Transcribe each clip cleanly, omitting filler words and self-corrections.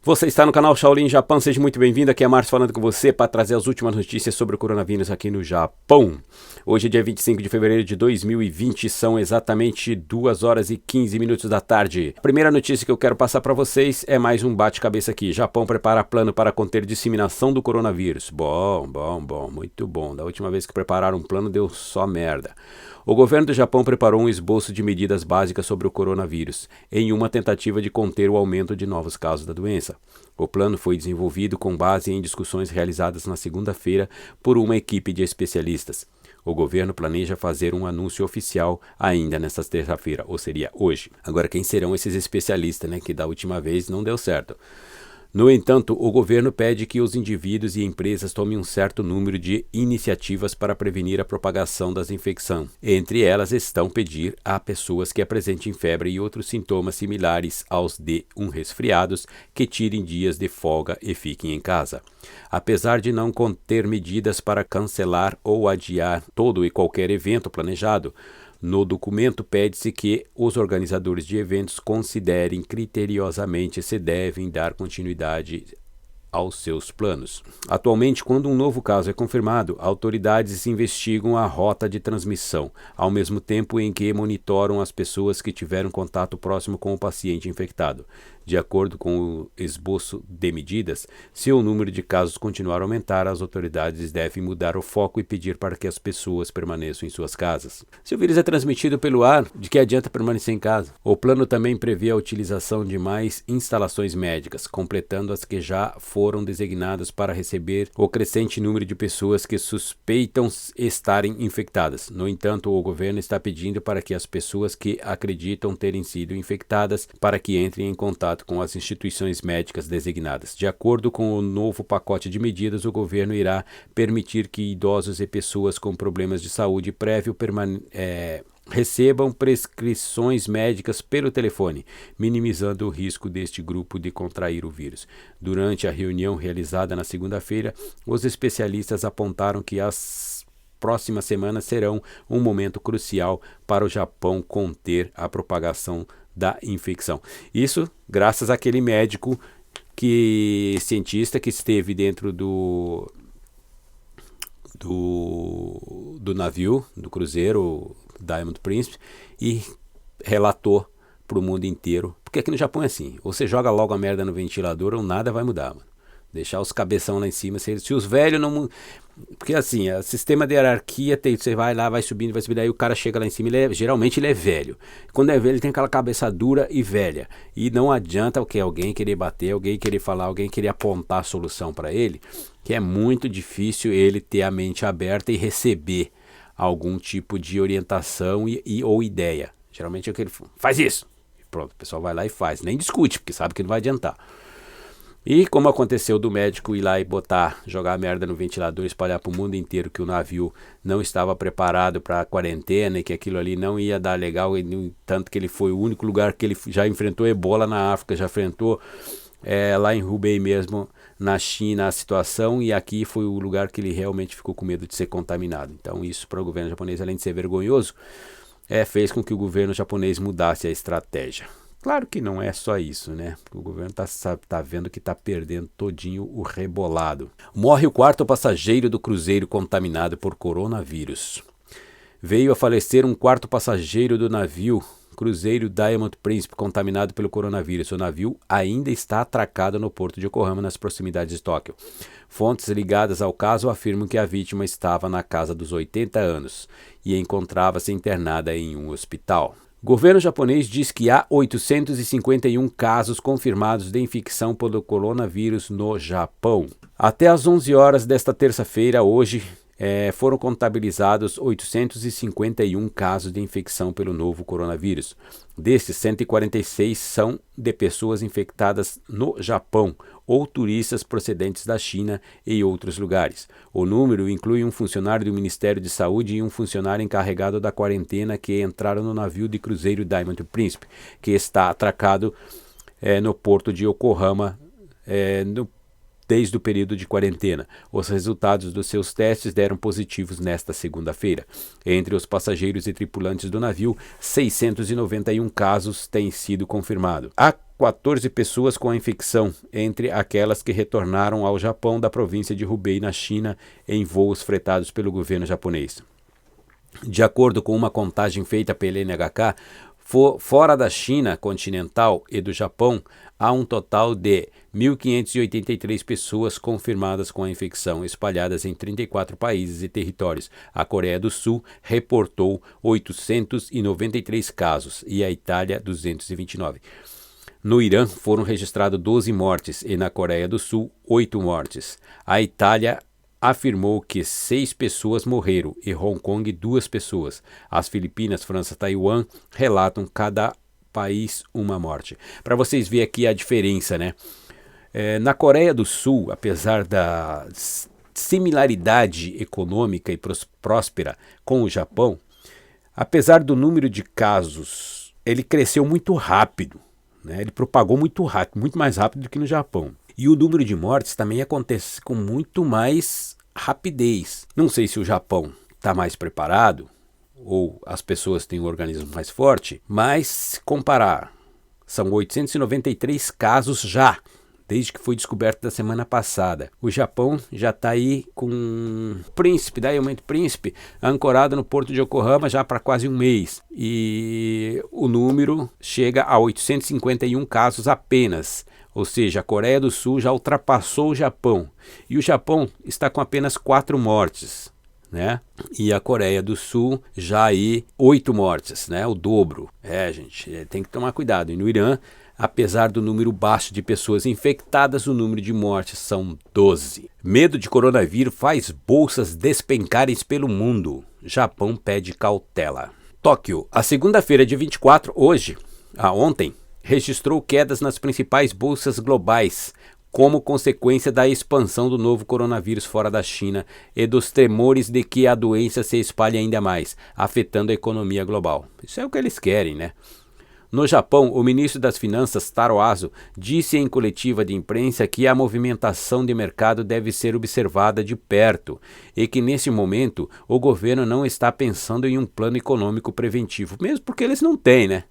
Você está no canal Shaolin Japão, seja muito bem-vindo, aqui é Márcio falando com você para trazer as últimas notícias sobre o coronavírus aqui no Japão. Hoje é dia 25 de fevereiro de 2020, são exatamente 2 horas e 15 minutos da tarde. A primeira notícia que eu quero passar para vocês é mais um bate-cabeça aqui. Japão prepara plano para conter disseminação do coronavírus. Bom, muito bom. Da última vez que prepararam um plano deu só merda. O governo do Japão preparou um esboço de medidas básicas sobre o coronavírus, em uma tentativa de conter o aumento de novos casos da doença. O plano foi desenvolvido com base em discussões realizadas na segunda-feira por uma equipe de especialistas. O governo planeja fazer um anúncio oficial ainda nesta terça-feira, ou seria hoje. Agora, quem serão esses especialistas, né? Que da última vez não deu certo. No entanto, o governo pede que os indivíduos e empresas tomem um certo número de iniciativas para prevenir a propagação das infecções. Entre elas estão pedir a pessoas que apresentem febre e outros sintomas similares aos de um resfriado que tirem dias de folga e fiquem em casa. Apesar de não conter medidas para cancelar ou adiar todo e qualquer evento planejado, no documento pede-se que os organizadores de eventos considerem criteriosamente se devem dar continuidade aos seus planos. Atualmente, quando um novo caso é confirmado, autoridades investigam a rota de transmissão, ao mesmo tempo em que monitoram as pessoas que tiveram contato próximo com o paciente infectado. De acordo com o esboço de medidas, se o número de casos continuar a aumentar, as autoridades devem mudar o foco e pedir para que as pessoas permaneçam em suas casas. Se o vírus é transmitido pelo ar, de que adianta permanecer em casa? O plano também prevê a utilização de mais instalações médicas, completando as que já foram designadas para receber o crescente número de pessoas que suspeitam estarem infectadas. No entanto, o governo está pedindo para que as pessoas que acreditam terem sido infectadas para que entrem em contato com as instituições médicas designadas. De acordo com o novo pacote de medidas, o governo irá permitir que idosos e pessoas com problemas de saúde prévio recebam prescrições médicas pelo telefone, minimizando o risco deste grupo de contrair o vírus. Durante a reunião realizada na segunda-feira, os especialistas apontaram que as próximas semanas serão um momento crucial para o Japão conter a propagação da infecção. Isso graças àquele médico cientista que esteve dentro do navio, do cruzeiro Diamond Princess, e relatou para o mundo inteiro, porque aqui no Japão é assim, ou você joga logo a merda no ventilador ou nada vai mudar, mano. Deixar os cabeção lá em cima, se os velhos não... Porque assim, o sistema de hierarquia, você vai lá, vai subindo, aí o cara chega lá em cima, geralmente ele é velho. Quando é velho, ele tem aquela cabeça dura e velha. E não adianta alguém querer bater, alguém querer falar, alguém querer apontar a solução para ele, que é muito difícil ele ter a mente aberta e receber algum tipo de orientação ou ideia. Geralmente é o que ele faz isso. Pronto, o pessoal vai lá e faz. Nem discute, porque sabe que não vai adiantar. E como aconteceu do médico ir lá e jogar a merda no ventilador, espalhar para o mundo inteiro que o navio não estava preparado para a quarentena e que aquilo ali não ia dar legal, e tanto que ele foi o único lugar que ele já enfrentou ebola na África, já enfrentou lá em Hubei mesmo, na China, a situação, e aqui foi o lugar que ele realmente ficou com medo de ser contaminado. Então isso para o governo japonês, além de ser vergonhoso, fez com que o governo japonês mudasse a estratégia. Claro que não é só isso, né? O governo tá vendo que está perdendo todinho o rebolado. Morre o 4º passageiro do cruzeiro contaminado por coronavírus. Veio a falecer um 4º passageiro do navio cruzeiro Diamond Princess contaminado pelo coronavírus. O navio ainda está atracado no porto de Yokohama, nas proximidades de Tóquio. Fontes ligadas ao caso afirmam que a vítima estava na casa dos 80 anos e encontrava-se internada em um hospital. O governo japonês diz que há 851 casos confirmados de infecção pelo coronavírus no Japão. Até às 11 horas desta terça-feira, hoje, foram contabilizados 851 casos de infecção pelo novo coronavírus. Destes, 146 são de pessoas infectadas no Japão ou turistas procedentes da China e outros lugares. O número inclui um funcionário do Ministério de Saúde e um funcionário encarregado da quarentena que entraram no navio de cruzeiro Diamond Princess, que está atracado no porto de Yokohama desde o período de quarentena. Os resultados dos seus testes deram positivos nesta segunda-feira. Entre os passageiros e tripulantes do navio, 691 casos têm sido confirmados. A 14 pessoas com a infecção, entre aquelas que retornaram ao Japão da província de Hubei, na China, em voos fretados pelo governo japonês. De acordo com uma contagem feita pela NHK, fora da China continental e do Japão, há um total de 1.583 pessoas confirmadas com a infecção, espalhadas em 34 países e territórios. A Coreia do Sul reportou 893 casos e a Itália 229. No Irã foram registrados 12 mortes e na Coreia do Sul 8 mortes. A Itália afirmou que 6 pessoas morreram e Hong Kong 2 pessoas. As Filipinas, França e Taiwan relatam cada país uma morte. Para vocês verem aqui a diferença, né? Na Coreia do Sul, apesar da similaridade econômica e próspera com o Japão, apesar do número de casos, ele cresceu muito rápido, né? Ele propagou muito rápido, muito mais rápido do que no Japão. E o número de mortes também acontece com muito mais rapidez. Não sei se o Japão está mais preparado ou as pessoas têm um organismo mais forte, mas se comparar, são 893 casos já, desde que foi descoberto da semana passada. O Japão já está aí com Diamond Príncipe ancorado no porto de Yokohama já para quase um mês. E o número chega a 851 casos apenas. Ou seja, a Coreia do Sul já ultrapassou o Japão. E o Japão está com apenas 4 mortes, né? E a Coreia do Sul já aí 8 mortes, né? O dobro. Gente, tem que tomar cuidado. E no Irã, apesar do número baixo de pessoas infectadas, o número de mortes são 12. Medo de coronavírus faz bolsas despencarem pelo mundo. Japão pede cautela. Tóquio, a segunda-feira, dia 24, ontem, registrou quedas nas principais bolsas globais, como consequência da expansão do novo coronavírus fora da China e dos temores de que a doença se espalhe ainda mais, afetando a economia global. Isso é o que eles querem, né? No Japão, o ministro das Finanças, Taro Aso, disse em coletiva de imprensa que a movimentação de mercado deve ser observada de perto e que, nesse momento, o governo não está pensando em um plano econômico preventivo, mesmo porque eles não têm, né?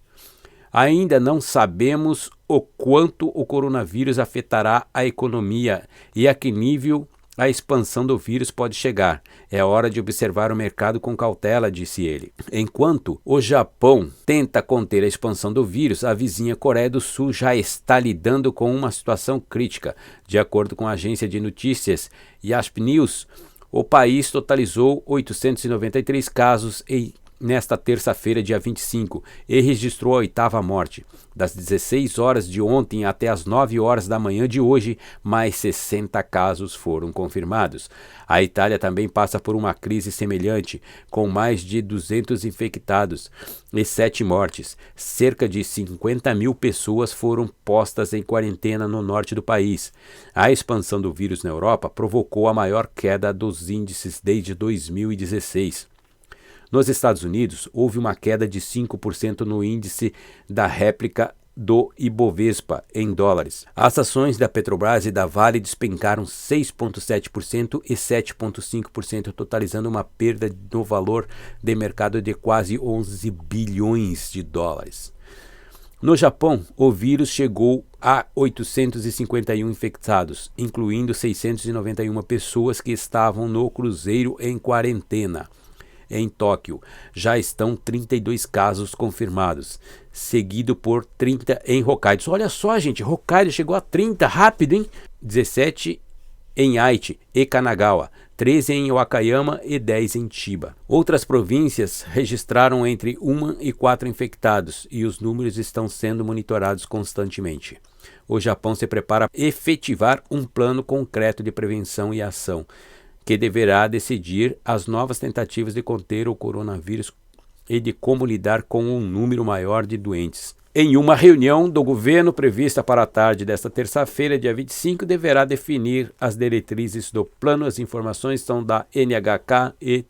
Ainda não sabemos o quanto o coronavírus afetará a economia e a que nível a expansão do vírus pode chegar. É hora de observar o mercado com cautela, disse ele. Enquanto o Japão tenta conter a expansão do vírus, a vizinha Coreia do Sul já está lidando com uma situação crítica. De acordo com a agência de notícias Yasp News, o país totalizou 893 casos nesta terça-feira, dia 25, e registrou a 8ª morte. Das 16 horas de ontem até as 9 horas da manhã de hoje, mais 60 casos foram confirmados. A Itália também passa por uma crise semelhante, com mais de 200 infectados e 7 mortes. Cerca de 50 mil pessoas foram postas em quarentena no norte do país. A expansão do vírus na Europa provocou a maior queda dos índices desde 2016. Nos Estados Unidos, houve uma queda de 5% no índice da réplica do Ibovespa em dólares. As ações da Petrobras e da Vale despencaram 6,7% e 7,5%, totalizando uma perda no valor de mercado de quase 11 bilhões de dólares. No Japão, o vírus chegou a 851 infectados, incluindo 691 pessoas que estavam no cruzeiro em quarentena. Em Tóquio, já estão 32 casos confirmados, seguido por 30 em Hokkaido. Olha só, gente, Hokkaido chegou a 30, rápido, hein? 17 em Aichi e Kanagawa, 13 em Wakayama e 10 em Chiba. Outras províncias registraram entre 1 e 4 infectados e os números estão sendo monitorados constantemente. O Japão se prepara para efetivar um plano concreto de prevenção e ação, que deverá decidir as novas tentativas de conter o coronavírus e de como lidar com um número maior de doentes. Em uma reunião do governo prevista para a tarde desta terça-feira, dia 25, deverá definir as diretrizes do plano. As informações são da NHK e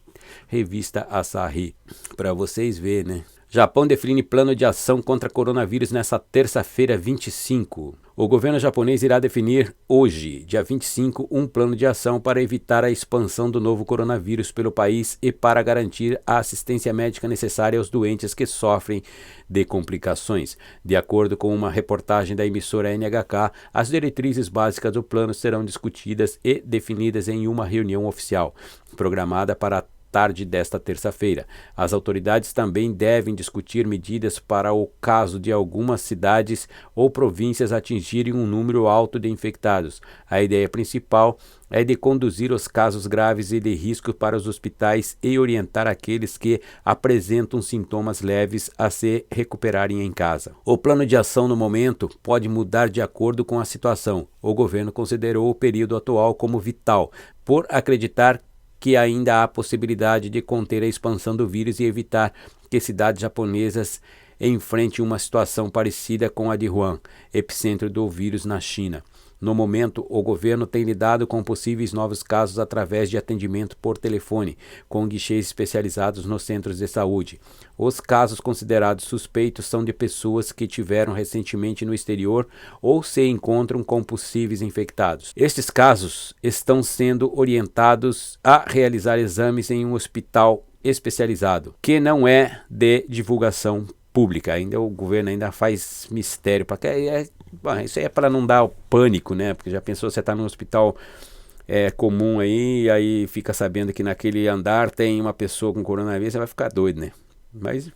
revista Asahi. Para vocês verem, né? Japão define plano de ação contra coronavírus nesta terça-feira, 25. O governo japonês irá definir hoje, dia 25, um plano de ação para evitar a expansão do novo coronavírus pelo país e para garantir a assistência médica necessária aos doentes que sofrem de complicações. De acordo com uma reportagem da emissora NHK, as diretrizes básicas do plano serão discutidas e definidas em uma reunião oficial, programada para a tarde desta terça-feira. As autoridades também devem discutir medidas para o caso de algumas cidades ou províncias atingirem um número alto de infectados. A ideia principal é de conduzir os casos graves e de risco para os hospitais e orientar aqueles que apresentam sintomas leves a se recuperarem em casa. O plano de ação no momento pode mudar de acordo com a situação. O governo considerou o período atual como vital, por acreditar que ainda há possibilidade de conter a expansão do vírus e evitar que cidades japonesas enfrentem uma situação parecida com a de Wuhan, epicentro do vírus na China. No momento, o governo tem lidado com possíveis novos casos através de atendimento por telefone, com guichês especializados nos centros de saúde. Os casos considerados suspeitos são de pessoas que tiveram recentemente no exterior ou se encontram com possíveis infectados. Estes casos estão sendo orientados a realizar exames em um hospital especializado, que não é de divulgação pública. Ainda o governo ainda faz mistério para que isso aí é para não dar pânico, né? Porque já pensou, você está num hospital comum aí fica sabendo que naquele andar tem uma pessoa com coronavírus, você vai ficar doido, né? Mas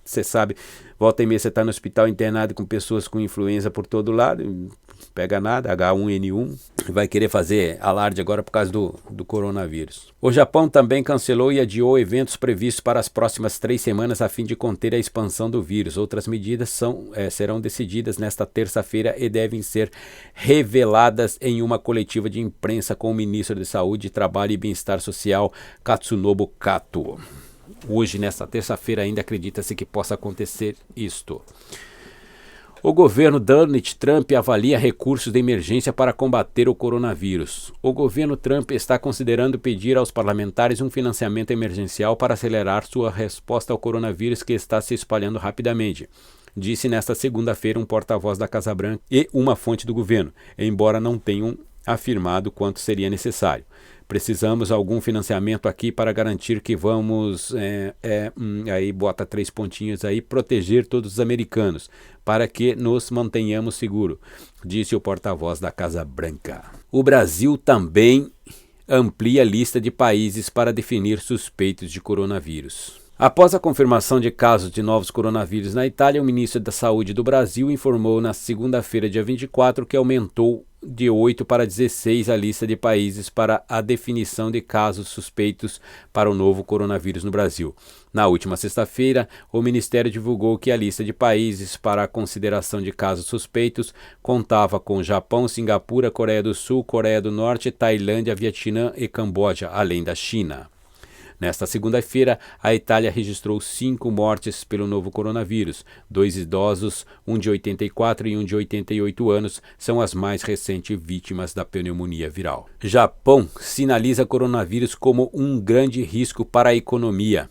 você sabe, volta e meia você está no hospital internado com pessoas com influenza por todo lado, pega nada, H1N1, vai querer fazer alarde agora por causa do coronavírus. O Japão também cancelou e adiou eventos previstos para as próximas 3 semanas a fim de conter a expansão do vírus. Outras medidas serão decididas nesta terça-feira e devem ser reveladas em uma coletiva de imprensa com o ministro de Saúde, Trabalho e Bem-Estar Social, Katsunobu Kato. Hoje, nesta terça-feira, ainda acredita-se que possa acontecer isto. O governo Donald Trump avalia recursos de emergência para combater o coronavírus. O governo Trump está considerando pedir aos parlamentares um financiamento emergencial para acelerar sua resposta ao coronavírus que está se espalhando rapidamente, disse nesta segunda-feira um porta-voz da Casa Branca e uma fonte do governo, embora não tenham afirmado quanto seria necessário. Precisamos algum financiamento aqui para garantir que vamos, aí bota 3 pontinhos aí, proteger todos os americanos, para que nos mantenhamos seguros, disse o porta-voz da Casa Branca. O Brasil também amplia a lista de países para definir suspeitos de coronavírus. Após a confirmação de casos de novos coronavírus na Itália, o ministro da Saúde do Brasil informou na segunda-feira, dia 24, que aumentou de 8 para 16 a lista de países para a definição de casos suspeitos para o novo coronavírus no Brasil. Na última sexta-feira, o Ministério divulgou que a lista de países para a consideração de casos suspeitos contava com Japão, Singapura, Coreia do Sul, Coreia do Norte, Tailândia, Vietnã e Camboja, além da China. Nesta segunda-feira, a Itália registrou 5 mortes pelo novo coronavírus. 2 idosos, um de 84 e um de 88 anos, são as mais recentes vítimas da pneumonia viral. Japão sinaliza coronavírus como um grande risco para a economia.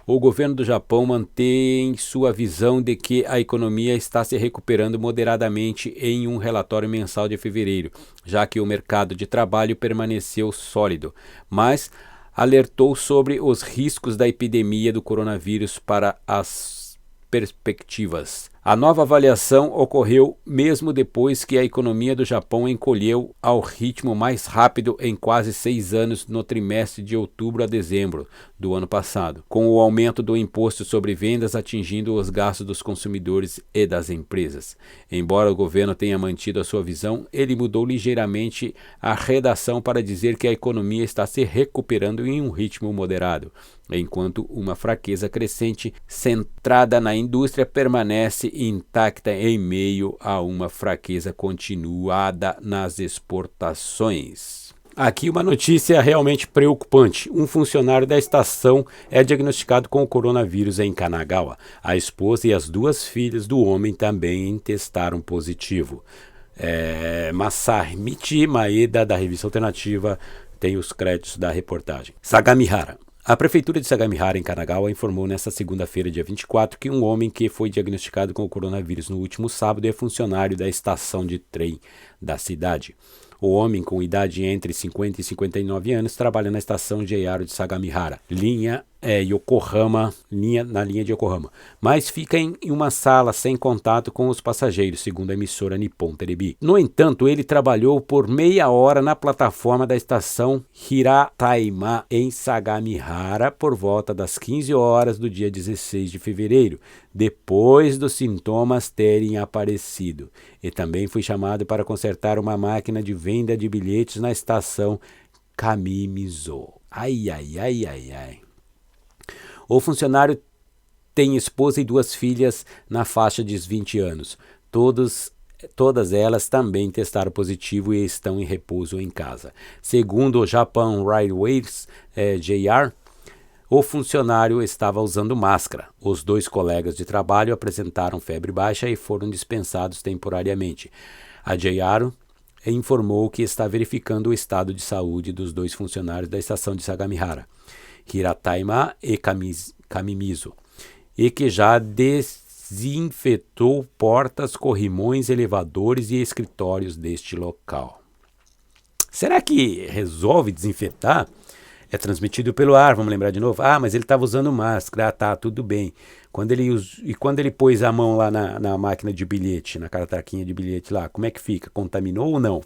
O governo do Japão mantém sua visão de que a economia está se recuperando moderadamente em um relatório mensal de fevereiro, já que o mercado de trabalho permaneceu sólido, mas alertou sobre os riscos da epidemia do coronavírus para as perspectivas. A nova avaliação ocorreu mesmo depois que a economia do Japão encolheu ao ritmo mais rápido em quase 6 anos no trimestre de outubro a dezembro do ano passado, com o aumento do imposto sobre vendas atingindo os gastos dos consumidores e das empresas. Embora o governo tenha mantido a sua visão, ele mudou ligeiramente a redação para dizer que a economia está se recuperando em um ritmo moderado, enquanto uma fraqueza crescente centrada na indústria permanece intacta em meio a uma fraqueza continuada nas exportações. Aqui uma notícia realmente preocupante. Um funcionário da estação é diagnosticado com o coronavírus em Kanagawa. A esposa e as 2 filhas do homem também testaram positivo. Masamichi Maeda, da revista Alternativa, tem os créditos da reportagem. Sagamihara. A Prefeitura de Sagamihara, em Kanagawa, informou nesta segunda-feira, dia 24, que um homem que foi diagnosticado com o coronavírus no último sábado é funcionário da estação de trem da cidade. O homem, com idade entre 50 e 59 anos, trabalha na estação JR de Sagamihara, na linha de Yokohama, mas fica em uma sala sem contato com os passageiros, segundo a emissora Nippon Terebi. No entanto, ele trabalhou por meia hora na plataforma da estação Hirataima, em Sagamihara, por volta das 15 horas do dia 16 de fevereiro, depois dos sintomas terem aparecido. E também foi chamado para consertar uma máquina de venda de bilhetes na estação Kamimizo. Ai. O funcionário tem esposa e 2 filhas na faixa de 20 anos. Todas elas também testaram positivo e estão em repouso em casa. Segundo o Japan Railways JR, o funcionário estava usando máscara. Os 2 colegas de trabalho apresentaram febre baixa e foram dispensados temporariamente. A JR informou que está verificando o estado de saúde dos 2 funcionários da estação de Sagamihara, Hirataima e Kamimizo, e que já desinfetou portas, corrimões, elevadores e escritórios deste local. Será que resolve desinfetar? É transmitido pelo ar, vamos lembrar de novo? Mas ele estava usando máscara, tudo bem. Quando ele pôs a mão lá na máquina de bilhete, na catraquinha de bilhete lá, como é que fica? Contaminou ou não?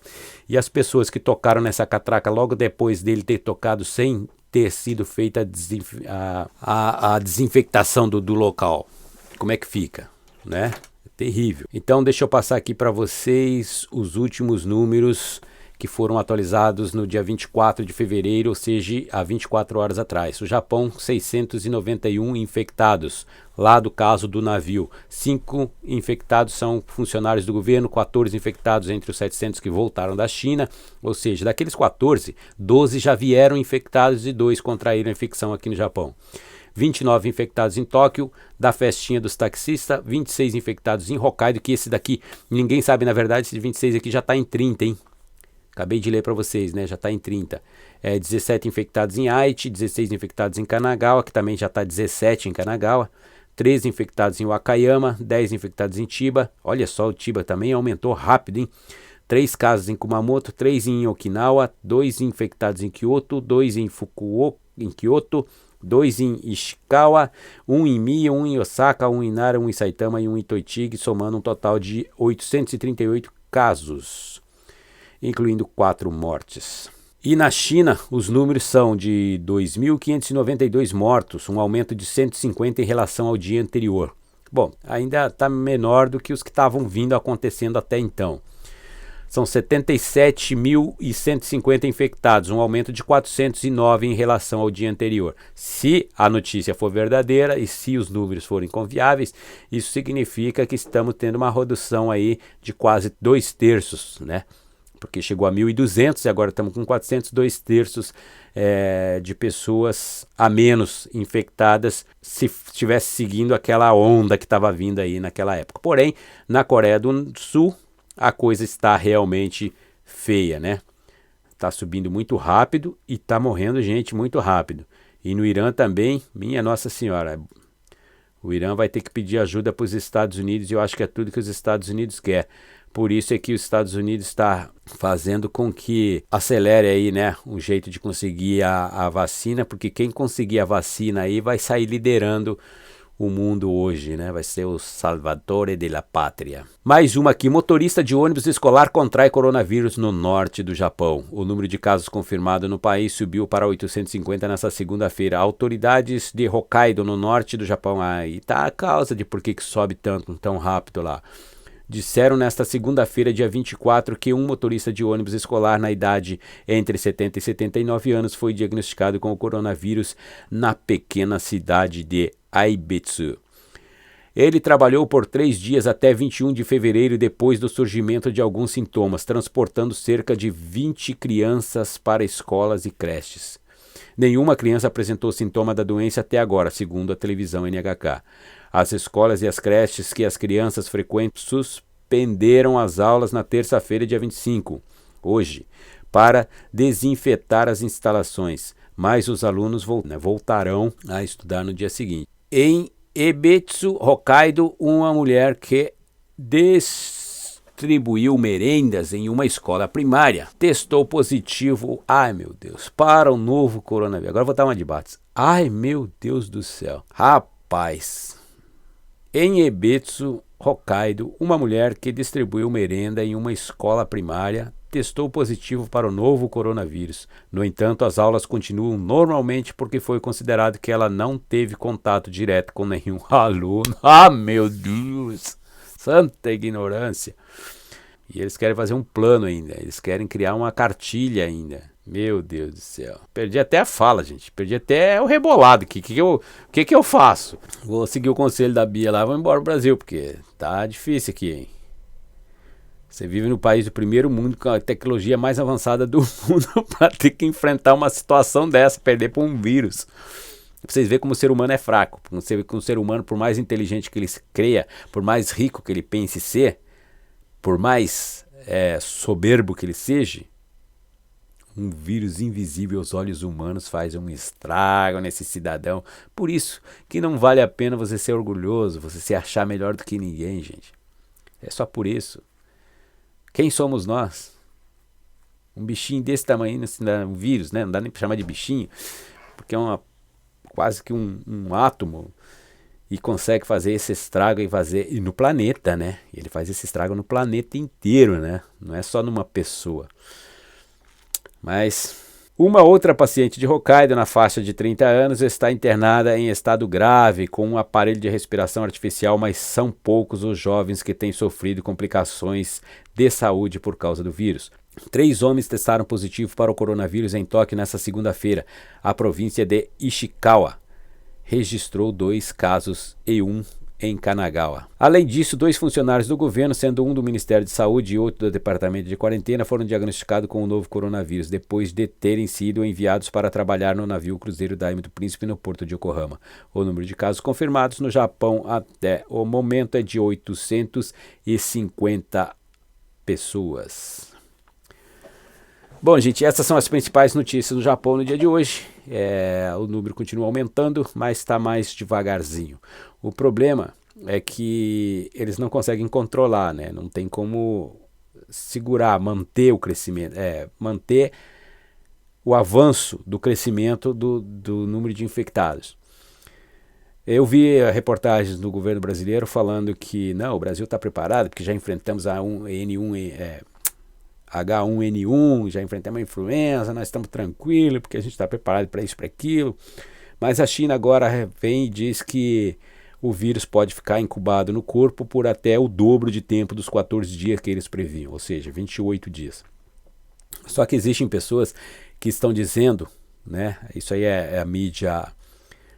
E as pessoas que tocaram nessa catraca logo depois dele ter tocado sem ter sido feita a desinfectação do local, como é que fica, né? Terrível. Então deixa eu passar aqui para vocês os últimos números que foram atualizados no dia 24 de fevereiro, ou seja, há 24 horas atrás. O Japão, 691 infectados, lá do caso do navio. 5 infectados são funcionários do governo, 14 infectados entre os 700 que voltaram da China, ou seja, daqueles 14, 12 já vieram infectados e 2 contraíram a infecção aqui no Japão. 29 infectados em Tóquio, da festinha dos taxistas, 26 infectados em Hokkaido, que esse daqui, ninguém sabe na verdade, esse 26 aqui já está em 30, hein? Acabei de ler para vocês, né? Já está em 30. 17 infectados em Aichi, 16 infectados em Kanagawa, que também já está 17 em Kanagawa. 13 infectados em Wakayama, 10 infectados em Chiba. Olha só, o Chiba também aumentou rápido, hein? 3 casos em Kumamoto, 3 em Okinawa, 2 infectados em Kyoto, 2 em Fukuoka, em Kyoto, 2 em Ishikawa, 1 em Mie, 1 em Osaka, 1 em Nara, 1 em Saitama e 1 em Toichigi, somando um total de 838 casos, incluindo 4 mortes. E na China, os números são de 2.592 mortos, um aumento de 150 em relação ao dia anterior. Bom, ainda está menor do que os que estavam vindo acontecendo até então. São 77.150 infectados, um aumento de 409 em relação ao dia anterior. Se a notícia for verdadeira e se os números forem confiáveis, isso significa que estamos tendo uma redução aí de quase 2/3, né? Porque chegou a 1.200 e agora estamos com 400, 2/3 de pessoas a menos infectadas se estivesse seguindo aquela onda que estava vindo aí naquela época. Porém, na Coreia do Sul, a coisa está realmente feia, né? Está subindo muito rápido e está morrendo gente muito rápido. E no Irã também, minha Nossa Senhora, o Irã vai ter que pedir ajuda para os Estados Unidos e eu acho que é tudo que os Estados Unidos querem. Por isso é que os Estados Unidos está fazendo com que acelere aí, né, um jeito de conseguir a vacina, porque quem conseguir a vacina aí vai sair liderando o mundo hoje, né? Vai ser o Salvatore della Pátria. Mais uma aqui, motorista de ônibus escolar contrai coronavírus no norte do Japão. O número de casos confirmados no país subiu para 850 nesta segunda-feira. Autoridades de Hokkaido, no norte do Japão, aí tá a causa de por que sobe tão rápido lá. Disseram nesta segunda-feira, dia 24, que um motorista de ônibus escolar na idade entre 70 e 79 anos foi diagnosticado com o coronavírus na pequena cidade de Aibetsu. Ele trabalhou por 3 dias até 21 de fevereiro depois do surgimento de alguns sintomas, transportando cerca de 20 crianças para escolas e creches. Nenhuma criança apresentou sintoma da doença até agora, segundo a televisão NHK. As escolas e as creches que as crianças frequentam suspenderam as aulas na terça-feira, dia 25, hoje, para desinfetar as instalações. mas os alunos voltarão a estudar no dia seguinte. Em Ebetsu, Hokkaido, uma mulher que distribuiu merendas em uma escola primária testou positivo, ai meu Deus, para o novo coronavírus. Agora vou dar uma de bates. Ai meu Deus do céu. Rapaz, em Ebetsu, Hokkaido, uma mulher que distribuiu merenda em uma escola primária testou positivo para o novo coronavírus. No entanto, as aulas continuam normalmente porque foi considerado que ela não teve contato direto com nenhum aluno. Ah, meu Deus! Santa ignorância! E eles querem fazer um plano ainda, eles querem criar uma cartilha ainda. Meu Deus do céu. Perdi até a fala, gente. Perdi até o rebolado. O que eu faço? Vou seguir o conselho da Bia lá, vou embora pro Brasil, porque tá difícil aqui, hein? Você vive no país do primeiro mundo com a tecnologia mais avançada do mundo para ter que enfrentar uma situação dessa, perder por um vírus. Pra vocês verem como o ser humano é fraco. Você vê que o ser humano, por mais inteligente que ele se creia, por mais rico que ele pense ser, por mais soberbo que ele seja, um vírus invisível aos olhos humanos faz um estrago nesse cidadão. Por isso que não vale a pena você ser orgulhoso, você se achar melhor do que ninguém, gente. É só por isso. Quem somos nós? Um bichinho desse tamanho, um vírus, né? Não dá nem para chamar de bichinho, porque é quase que um átomo, e consegue fazer esse estrago e no planeta, né? Ele faz esse estrago no planeta inteiro, né? Não é só numa pessoa. Mas uma outra paciente de Hokkaido, na faixa de 30 anos, está internada em estado grave com um aparelho de respiração artificial, mas são poucos os jovens que têm sofrido complicações de saúde por causa do vírus. 3 homens testaram positivo para o coronavírus em Tóquio nesta segunda-feira. A província de Ishikawa registrou 2 casos e 1 em Kanagawa. Além disso, 2 funcionários do governo, sendo um do Ministério de Saúde e outro do Departamento de Quarentena, foram diagnosticados com o novo coronavírus, depois de terem sido enviados para trabalhar no navio cruzeiro Daime do Príncipe no porto de Yokohama. O número de casos confirmados no Japão até o momento é de 850 pessoas. Bom, gente, essas são as principais notícias do Japão no dia de hoje. O número continua aumentando, mas está mais devagarzinho. O problema é que eles não conseguem controlar, né? Não tem como segurar, manter o crescimento, manter o avanço do crescimento do número de infectados. Eu vi reportagens do governo brasileiro falando que não, o Brasil está preparado, porque já enfrentamos H1N1, já enfrentamos a influenza, nós estamos tranquilos, porque a gente está preparado para isso, para aquilo. Mas a China agora vem e diz que o vírus pode ficar incubado no corpo por até o dobro de tempo dos 14 dias que eles previam, ou seja, 28 dias. Só que existem pessoas que estão dizendo, né, isso aí é a mídia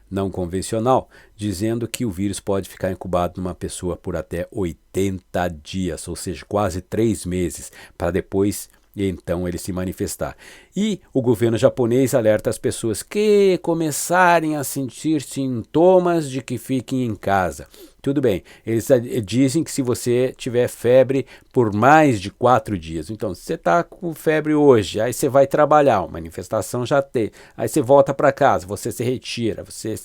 não convencional, dizendo que o vírus pode ficar incubado numa pessoa por até 80 dias, ou seja, quase 3 meses, para depois então ele se manifestar. E o governo japonês alerta as pessoas que começarem a sentir sintomas de que fiquem em casa. Tudo bem, eles dizem que se você tiver febre por mais de 4 dias, então se você está com febre hoje, aí você vai trabalhar, a manifestação já tem, aí você volta para casa, você se retira, você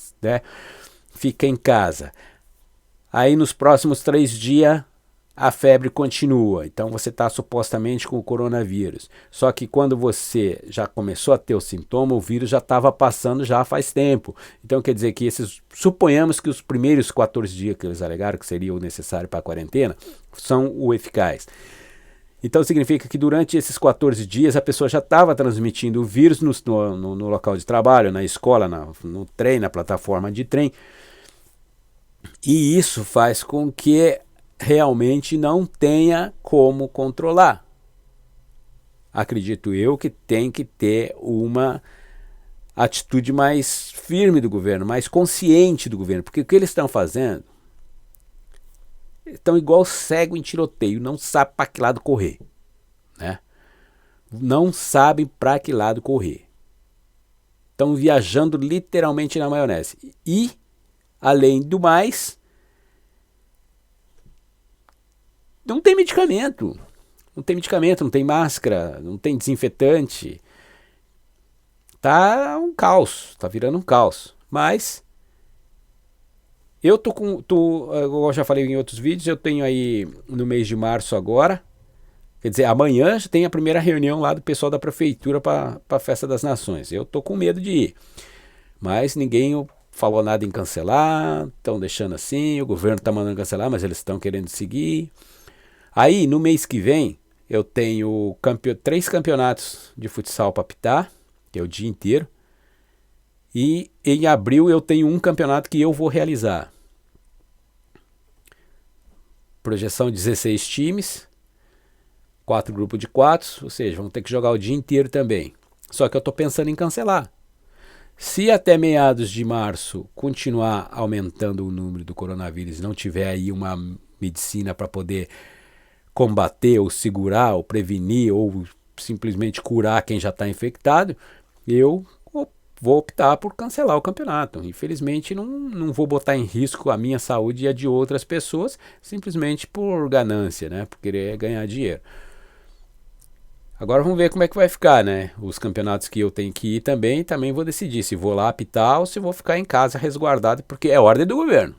fica em casa. Aí nos próximos 3 dias a febre continua, então você está supostamente com o coronavírus. Só que quando você já começou a ter o sintoma, o vírus já estava passando já faz tempo. Então quer dizer que suponhamos que os primeiros 14 dias que eles alegaram que seria o necessário para a quarentena, são o eficaz. Então significa que durante esses 14 dias a pessoa já estava transmitindo o vírus no local de trabalho, na escola, no trem, na plataforma de trem. E isso faz com que realmente não tenha como controlar. Acredito eu que tem que ter uma atitude mais firme do governo, mais consciente do governo, porque o que eles estão fazendo, estão igual cego em tiroteio, não sabe para que lado correr, né? Não sabem para que lado correr. Estão viajando literalmente na maionese. E, além do mais, não tem medicamento, não tem máscara, não tem desinfetante. Tá um caos, tá virando um caos. Mas eu eu já falei em outros vídeos, eu tenho aí no mês de março agora, quer dizer, amanhã já tem a primeira reunião lá do pessoal da prefeitura para a Festa das Nações. Eu tô com medo de ir, mas ninguém falou nada em cancelar, estão deixando assim, o governo tá mandando cancelar, mas eles estão querendo seguir. Aí, no mês que vem, eu tenho 3 campeonatos de futsal para apitar, que é o dia inteiro. E em abril eu tenho um campeonato que eu vou realizar. Projeção 16 times, 4 grupos de 4, ou seja, vão ter que jogar o dia inteiro também. Só que eu estou pensando em cancelar. Se até meados de março continuar aumentando o número do coronavírus, não tiver aí uma medicina para poder combater ou segurar ou prevenir ou simplesmente curar quem já está infectado, eu vou optar por cancelar o campeonato. Infelizmente não vou botar em risco a minha saúde e a de outras pessoas simplesmente por ganância, né? Por querer ganhar dinheiro. Agora vamos ver como é que vai ficar, né? Os campeonatos que eu tenho que ir também vou decidir se vou lá apitar ou se vou ficar em casa resguardado, porque é ordem do governo.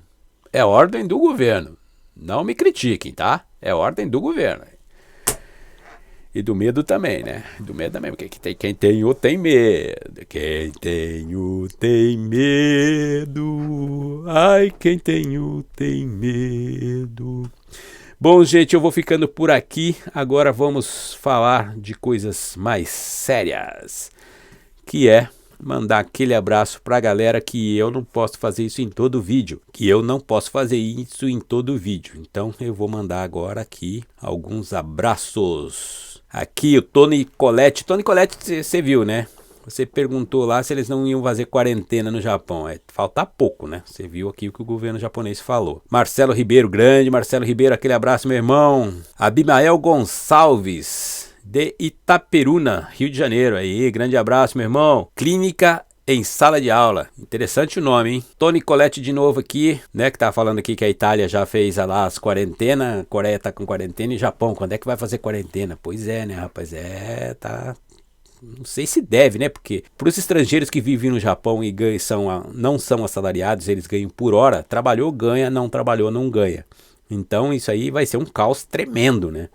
É ordem do governo. Não me critiquem, tá? É ordem do governo. E do medo também, né? Do medo também, porque quem tem o tem medo. Quem tem o tem medo. Ai, quem tem o tem medo. Bom, gente, eu vou ficando por aqui. Agora vamos falar de coisas mais sérias, que é mandar aquele abraço pra galera, que eu não posso fazer isso em todo vídeo. Então eu vou mandar agora aqui alguns abraços. Aqui o Tony Colette, você viu, né? Você perguntou lá se eles não iam fazer quarentena no Japão. Falta pouco, né? Você viu aqui o que o governo japonês falou. Marcelo Ribeiro, grande Marcelo Ribeiro, aquele abraço, meu irmão. Abimael Gonçalves, de Itaperuna, Rio de Janeiro. Aí, grande abraço, meu irmão. Clínica em sala de aula. Interessante o nome, hein? Tony Colette de novo aqui, né? Que tá falando aqui que a Itália já fez lá as quarentenas, Coreia tá com quarentena e Japão, quando é que vai fazer quarentena? Pois é, né, rapaz? Tá... Não sei se deve, né? Porque para os estrangeiros que vivem no Japão e não são assalariados, eles ganham por hora. Trabalhou, ganha. Não trabalhou, não ganha. Então isso aí vai ser um caos tremendo, né?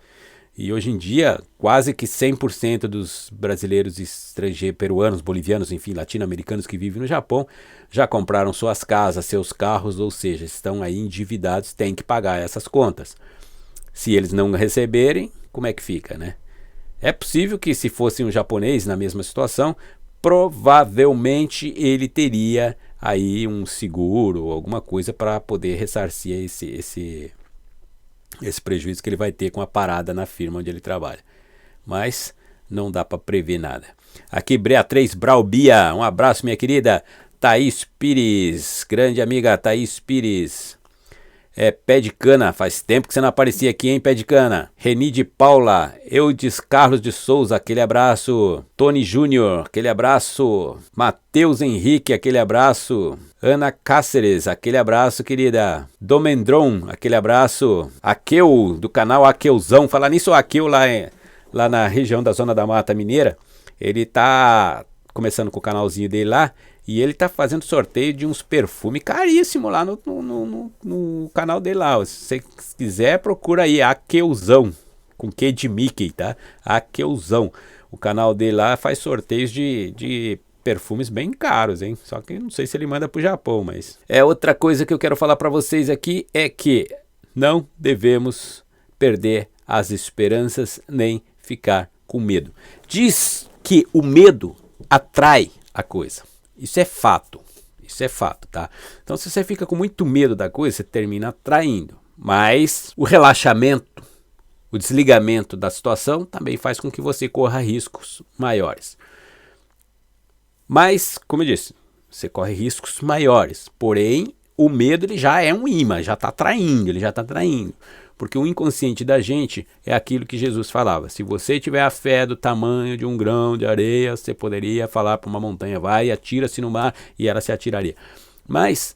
E hoje em dia, quase que 100% dos brasileiros estrangeiros, peruanos, bolivianos, enfim, latino-americanos que vivem no Japão, já compraram suas casas, seus carros, ou seja, estão aí endividados, têm que pagar essas contas. Se eles não receberem, como é que fica, né? É possível que, se fosse um japonês na mesma situação, provavelmente ele teria aí um seguro ou alguma coisa para poder ressarcir esse prejuízo que ele vai ter com a parada na firma onde ele trabalha. Mas não dá para prever nada. Aqui, Beatriz Braubia, um abraço, minha querida. Thaís Pires, grande amiga Thaís Pires. Pé de Cana, faz tempo que você não aparecia aqui, hein, Pé de Cana. Reni de Paula, Eudes Carlos de Souza, aquele abraço. Tony Júnior, aquele abraço. Matheus Henrique, aquele abraço. Ana Cáceres, aquele abraço, querida. Domendron, aquele abraço. Aqueu, do canal Aqueuzão. Falar nisso, o Aqueu lá na região da Zona da Mata Mineira, ele tá começando com o canalzinho dele lá. E ele tá fazendo sorteio de uns perfumes caríssimos lá no canal dele lá. Se você quiser, procura aí, Aqueuzão, com Q de Mickey, tá? Aqueuzão. O canal dele lá faz sorteios de perfumes bem caros, hein? Só que não sei se ele manda pro Japão, mas... outra coisa que eu quero falar para vocês aqui é que não devemos perder as esperanças nem ficar com medo. Diz que o medo atrai a coisa. Isso é fato, tá? Então, se você fica com muito medo da coisa, você termina atraindo. Mas o relaxamento, o desligamento da situação também faz com que você corra riscos maiores. Mas, como eu disse, você corre riscos maiores. Porém, o medo ele já é um imã, já está atraindo. Porque o inconsciente da gente é aquilo que Jesus falava. Se você tiver a fé do tamanho de um grão de areia, você poderia falar para uma montanha, vai, atira-se no mar, e ela se atiraria. Mas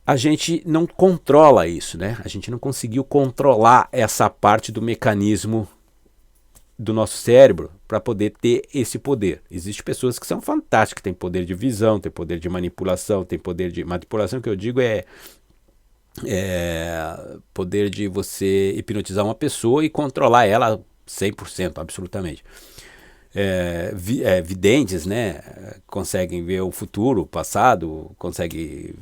a gente não controla isso, né? A gente não conseguiu controlar essa parte do mecanismo do nosso cérebro para poder ter esse poder. Existem pessoas que são fantásticas, que têm poder de visão, têm poder de manipulação, têm poder de manipulação, que eu digo poder de você hipnotizar uma pessoa e controlar ela 100%, absolutamente. Videntes, né, conseguem ver o futuro, o passado, conseguem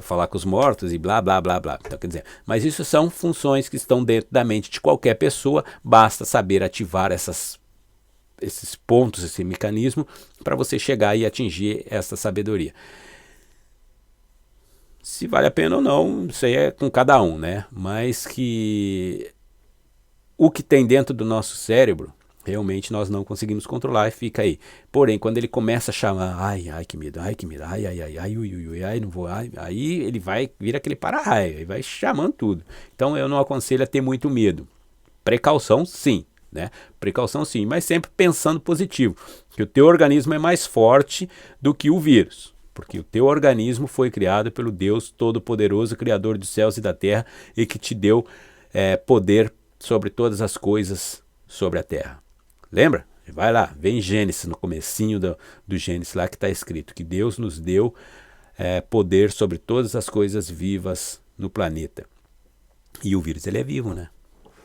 falar com os mortos e blá, blá, blá, blá. Então, quer dizer, mas isso são funções que estão dentro da mente de qualquer pessoa, basta saber ativar esses pontos, esse mecanismo, para você chegar e atingir essa sabedoria. Se vale a pena ou não, isso aí é com cada um, né? Mas que o que tem dentro do nosso cérebro, realmente nós não conseguimos controlar e fica aí. Porém, quando ele começa a chamar, ai, que medo, ai, não vou, aí ele vai vir aquele para-raio, e vai chamando tudo. Então eu não aconselho a ter muito medo. Precaução, sim, né? Precaução, sim, mas sempre pensando positivo, que o teu organismo é mais forte do que o vírus. Porque o teu organismo foi criado pelo Deus Todo-Poderoso, Criador dos céus e da terra, e que te deu poder sobre todas as coisas sobre a terra. Lembra? Vai lá, vem Gênesis, no comecinho do Gênesis lá que está escrito que Deus nos deu poder sobre todas as coisas vivas no planeta. E o vírus, ele é vivo, né?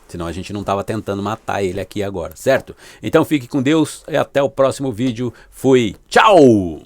Senão a gente não estava tentando matar ele aqui agora, certo? Então fique com Deus e até o próximo vídeo. Fui, tchau!